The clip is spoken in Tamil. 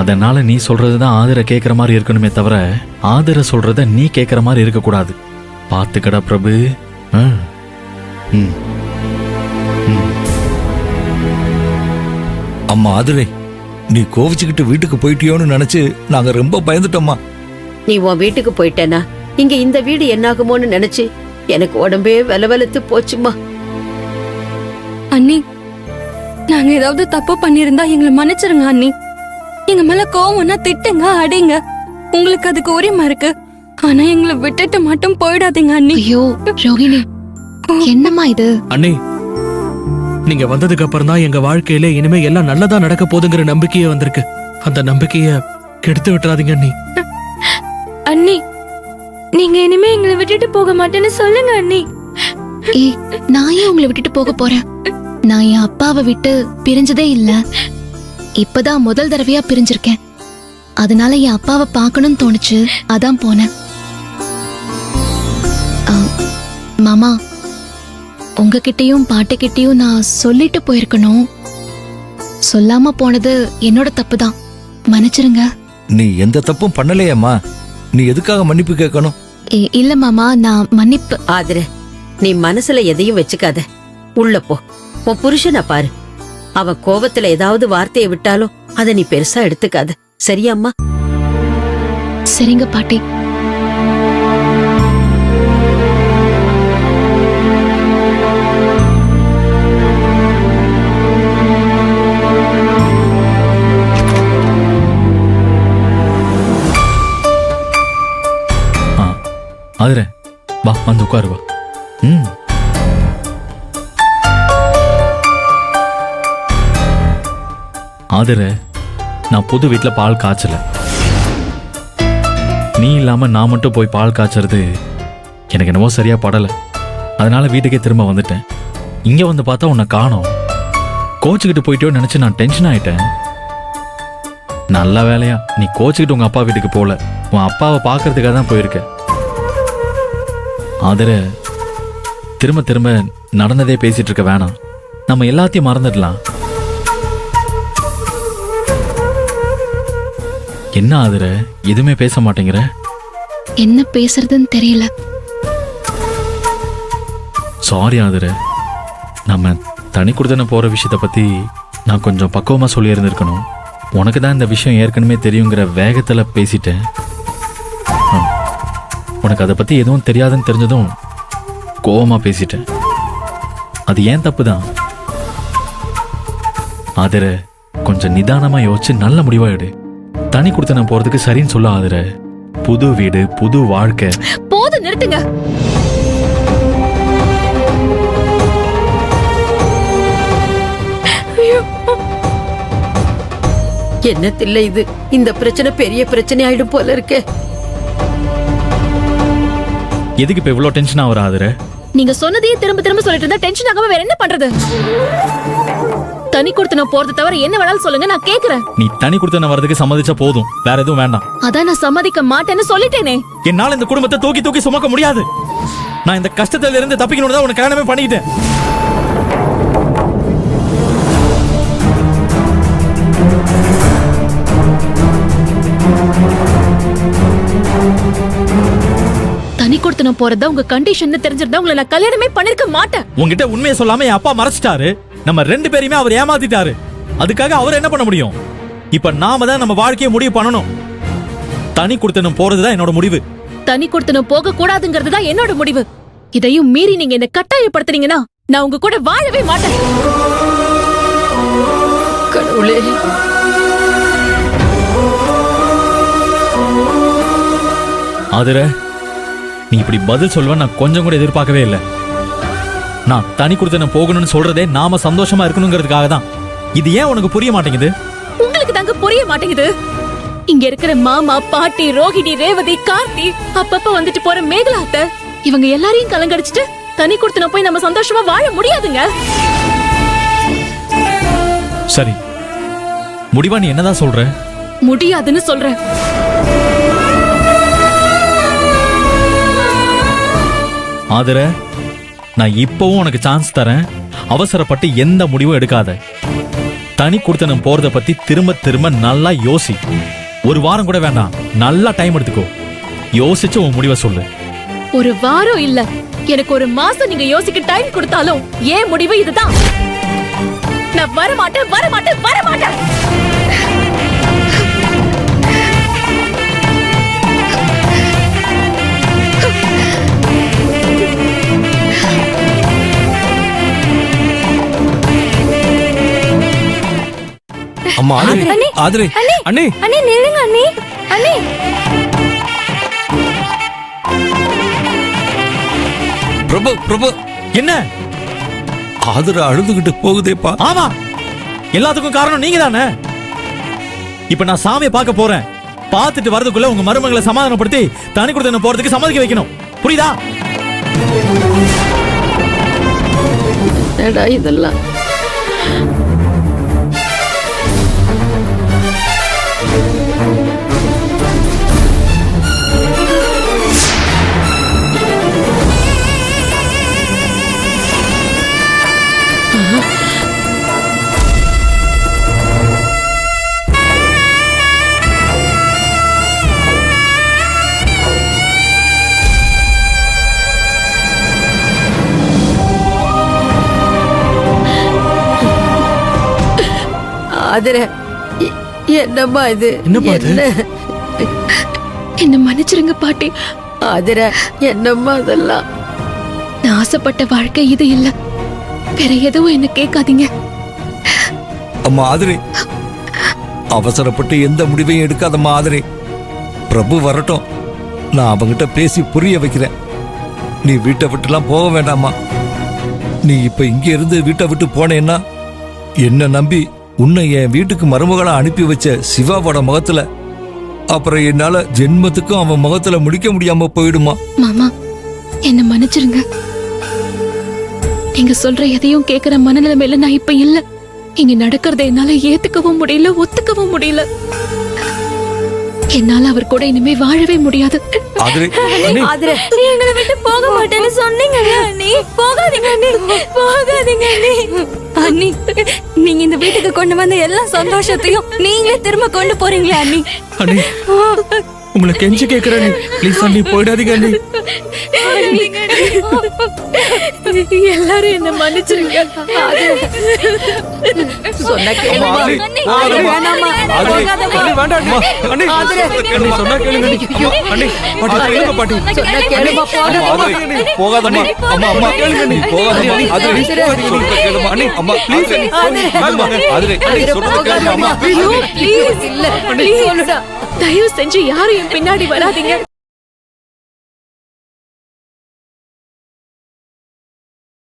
அதனால நீ சொல்றதுதான் ஆதர கேட்கற மாதிரி இருக்கணுமே தவிர ஆதர சொல்றத நீ கேட்கற மாதிரி இருக்க கூடாது. பாத்துக்கடா பிரபு. அம்மா ஆதிரை, நீ கோவிச்சுக்கிட்டு வீட்டுக்கு போயிட்டியோன்னு நினைச்சு நாங்க ரொம்ப பயந்துட்டோம்மா. நீ உன் வீட்டுக்கு போயிட்டேனா இங்க இந்த வீடு என்னாகுமோன்னு நினைச்சு எனக்கு உடம்பே வெலவெலத்து போச்சுமா. அண்ணி, நாங்க ஏதாவது தப்பு பண்ணிருந்தா எங்களை மன்னிச்சிருங்க அண்ணி. எங்க மேல கோவம்னா திட்டுங்க, அடிங்க, உங்களுக்கு அதுக்கு உரிமை இருக்கு. ஆனா எங்களை விட்டுட்டு மட்டும் போயிடாதீங்க அண்ணி. ஐயோ ரோகிணி, என்னம்மா இது? அண்ணி, நீங்க வந்ததுக்கு அப்புறம் தான் எங்க வாழ்க்கையில இனிமே எல்லாம் நல்லதா நடக்க போதுங்கிற நம்பிக்கையே வந்திருக்கு. அந்த நம்பிக்கைய கெடுத்து விட்டுறாதீங்க அண்ணி. அண்ணி, நீங்க இனிமே எங்களை விட்டுட்டு போக மாட்டேன்னு சொல்லுங்க அண்ணி. ஏய், நான் ஏன் உங்களை விட்டுட்டு போக போறேன்? நான் என் அப்பாவை விட்டு பிரிஞ்சதே இல்ல. இப்பதான் முதல் தடவையா பிரிஞ்சிருக்கேன். அதனால என் அப்பாவை பார்க்கணும்னு தோணுச்சு, அதான் போனேன். மாமா, உங்ககிட்டயும் பாட்டிக்கிட்டயும் நான் சொல்லிட்டு போயிருக்கணும். சொல்லாம போனது என்னோட தப்பு தான், மன்னிச்சிருங்க. நீ எந்த தப்பும் பண்ணலையேம்மா, நீ எதுக்காக மன்னிப்பு கேட்கணும்? இல்ல மாமா, நான் மன்னிப்பு. ஆதிர, நீ மனசுல எதையும் வச்சுக்காத. உள்ள போ, உன் புருஷனை பாரு. அவன் கோபத்துல ஏதாவது வார்த்தையை விட்டாலும் அதை நீ பெருசா எடுத்துக்காத. சரியாம்மா? சரிங்க பாட்டி. ஆதிர, வா, வந்து உட்காரு வா. ஆதிர, நான் புது வீட்டுல பால் காய்ச்சல. நீ இல்லாம நான் மட்டும் போய் பால் காய்ச்சறது எனக்கு என்னவோ சரியா படல. அதனால வீட்டுக்கே திரும்ப வந்துட்டேன். இங்க வந்து பார்த்தா உன்னை காணோம். கோச்சுக்கிட்டு போயிட்டோ நினைச்சு நான் டென்ஷன் ஆயிட்டேன். நல்ல வேலையா நீ கோச்சுக்கிட்டு உங்க அப்பா வீட்டுக்கு போல, உன் அப்பாவை பாக்குறதுக்காக தான் போயிருக்க. ஆதர, திரும்ப திரும்ப நடந்ததே பேசிட்டு இருக்க வேணாம். நம்ம எல்லாத்தையும் மறந்துடலாம். என்ன ஆதர, எதுவுமே பேச மாட்டேங்கிற? என்ன பேசுறதுன்னு தெரியல. சாரி ஆதர, நம்ம தனி கொடுத்தன போற விஷயத்த பத்தி நான் கொஞ்சம் பக்குவமா சொல்லி இருந்திருக்கணும். உனக்கு தான் இந்த விஷயம் ஏற்கனவே தெரியுங்கிற வேகத்துல பேசிட்டேன். உனக்கு அதை பத்தி எதுவும் தெரியாதுன்னு தெரிஞ்சதும் கோவமா பேசிட்டேன். அது ஏன் தப்பு தான். ஆதர, கொஞ்சம் நிதானமா யோசிச்சு நல்ல முடிவா எடு. தனி கொடுத்தன போறதுக்கு சரின்னு சொல்ல ஆதர. புது வீடு, புது வாழ்க்கை. போது, நிறுத்துங்க. என்ன தில்லை இது? இந்த பிரச்சனை பெரிய பிரச்சனை ஆயிடும் போல இருக்கு. எதுக்கு இப்ப இவ்வளவு டென்ஷன் ஆகுற ஆதர? நீங்க சொன்னதையே திரும்ப திரும்ப சொல்லிட்டு இருந்தா டென்ஷன் ஆகாம வேற என்ன பண்றது? தனி கொடுத்தன போறது தவிர என்ன வேணாலும் சொல்லுங்க, நான் கேக்குறேன். நீ தனி கொடுத்தன வரதுக்கு சம்மதிச்சா போதும், வேற எதுவும் வேண்டாம். அதான் நான் சம்மதிக்க மாட்டேன்னு சொல்லிட்டேனே. என்னால இந்த குடும்பத்தை தூக்கி தூக்கி சுமக்க முடியாது. நான் இந்த கஷ்டத்துல இருந்து தப்பிக்கணும்னு தான் உனக்கு கல்யாணமே பண்ணிக்கிட்டேன். தனி கொடுத்தன போறதா உங்க கண்டிஷன் தெரிஞ்சிருந்தா உங்களை நான் கல்யாணமே பண்ணிருக்க மாட்டேன். உங்ககிட்ட உண்மையை சொல்லாம என் அப்பா மறைச்சிட்டாரு. நம்ம ரெண்டு பேரையுமே அவர் ஏமாத்திட்டாரு. அதுக்காக அவர் என்ன பண்ண முடியும்? இப்ப நாம தான் நம்ம வாழ்க்கையை முடிவு பண்ணணும். தனி கொடுத்தனம் போறதுதான் என்னோட முடிவு. தனி கொடுத்தனம் போக கூடாதுங்கிறது தான் என்னோட முடிவு. இதையும் மீறி நீங்க என்ன கட்டாயப்படுத்துறீங்கன்னா நான் உங்க கூட வாழவே மாட்டேன். கடவுளே, ஆதர, நீ இப்படி பதில் சொல்லுவ நான் கொஞ்சம் கூட எதிர்பார்க்கவே இல்லை. நான் தனி கொடுத்தனம் போகணும்னு சொல்றதே நாம சந்தோஷமா இருக்கணுங்கிறதுக்காக தான். இது ஏன் உனக்கு புரிய மாட்டேங்குது? உங்களுக்கு தாங்க புரிய மாட்டேங்குது. இங்க இருக்கிற மாமா, பாட்டி, ரோஹிணி, ரேவதி, கார்த்தி, அப்பப்ப வந்துட்டு போற மேகலாத்த, இவங்க எல்லாரையும் கலங்கடிச்சிட்டு தனி கொடுத்தன போய் நம்ம சந்தோஷமா வாழ முடியாதுங்க. சரி, முடிவா நீ என்னதான் சொல்ற? முடியாதுன்னு சொல்றேன். ஆதர, நான் இப்பவும் உனக்கு சான்ஸ் தரேன். அவசரப்பட்டு எந்த முடிவும் எடுக்காத. தனி குடுத்தனம் போறத பத்தி திரும்ப திரும்ப நல்லா யோசி. ஒரு வாரம் கூட வேண்டாம், நல்லா டைம் எடுத்துக்கோ. யோசிச்சு உன் முடிவை சொல்லு. ஒரு வாரம் இல்ல, எனக்கு ஒரு மாசம் நீங்க யோசிக்க டைம் கொடுத்தாலும் ஏன் முடிவு இதுதான். நான் வரமாட்டேன் வரமாட்டேன் வரமாட்டேன். அம்மா ஆதிரி, ஆதிரி அண்ணே அண்ணி நில்லுங்க அண்ணி. அண்ணி பிரபு பிரபு என்ன? ஆதிரா அழுதுகிட்டு போகுதேப்பா. ஆமா, எல்லாத்துக்கும் காரணம் நீங்க தானே. இப்ப நான் சாமியை பார்க்க போறேன். பார்த்துட்டு வரதுக்குள்ள உங்க மருமகளை சமாதானப்படுத்தி தனி குடுத்தனம் போறதுக்கு சம்மதிக்க வைக்கணும். புரியுதா? என்னடா இதெல்லாம்? ஆதிரா, என்னம்மா இது? என்னப்பா இது? என்ன மன்னிச்சிருங்க பாட்டி. ஆதிரா, என்னம்மா அதெல்லாம்? நான் ஆசைப்பட்ட வாழ்க்கை இது இல்ல. வேற எதுவும் என்ன கேட்காதீங்க. அம்மா ஆதிரி, அவசரப்பட்டு எந்த முடிவையும் எடுக்காதம்மா ஆதிரி. பிரபு வரட்டும், நான் அவங்கிட்ட பேசி புரிய வைக்கிறேன். நீ வீட்டை விட்டுலாம் போக வேண்டாமா. நீ இப்ப இங்க இருந்து வீட்டை விட்டு போனேன்னா என்ன நம்பி உன்னை என் வீட்டுக்கு மருமகளா அனுப்பி வச்ச சிவாவோட முகத்துல அப்புறம் என்னால ஜென்மத்துக்கும் அவன் முகத்துல முடிக்க முடியாம போயிடுமா. மாமா, என்ன மன்னிச்சிருங்க. நீங்க சொல்ற எதையும் கேக்குற மனநிலைமையில நான் இப்ப இல்ல. இங்க நடக்கிறத என்னால ஏத்துக்கவும் முடியல, ஒத்துக்கவும் முடியல. என்னால அவர் கூட இனிமே வாழவே முடியாது. ஆதிரி, ஆதிரா, நீ எங்களை விட்டு போக மாட்டேன்னு சொன்னீங்கல்ல அண்ணி. போகாதீங்க அண்ணி, போகாதீங்க அண்ணி. அண்ணி, நீங்க இந்த வீட்டுக்கு கொண்டு வந்த எல்லா சந்தோஷத்தையும் நீங்களே திரும்ப கொண்டு போறீங்களே அண்ணி. அண்ணே உங்களை கெஞ்சி கேக்குறேன் அண்ணே. ப்ளீஸ் அண்ணே போயிடாதீங்க அண்ணே. எல்லாரும் என்ன மன்னிச்சிருங்க. சொன்ன கேளுமா. ஆதிரி, வேணாம்மா, போகாதம்மா. அண்ணே வேண்டாம் அண்ணே. அண்ணே அண்ணே சொன்னா கேளுங்க அண்ணே. அம்மா, அண்ணே பாட்டி கேளுங்க பாட்டி. சொன்ன கேளுமா, போகாதம்மா. ஆதிரி, போகாதம்மா. அம்மா அம்மா கேளுங்க அண்ணே. போகாதம்மா. ஆதிரி, சொல்றத கேளுமா. அண்ணே அம்மா ப்ளீஸ். அம்மா ஆதிரி, சொல்றத கேளுமா. அம்மா ஐயோ, please, இல்ல, please. தயவு செஞ்சு யாரும் என் பின்னாடி வராதீங்க.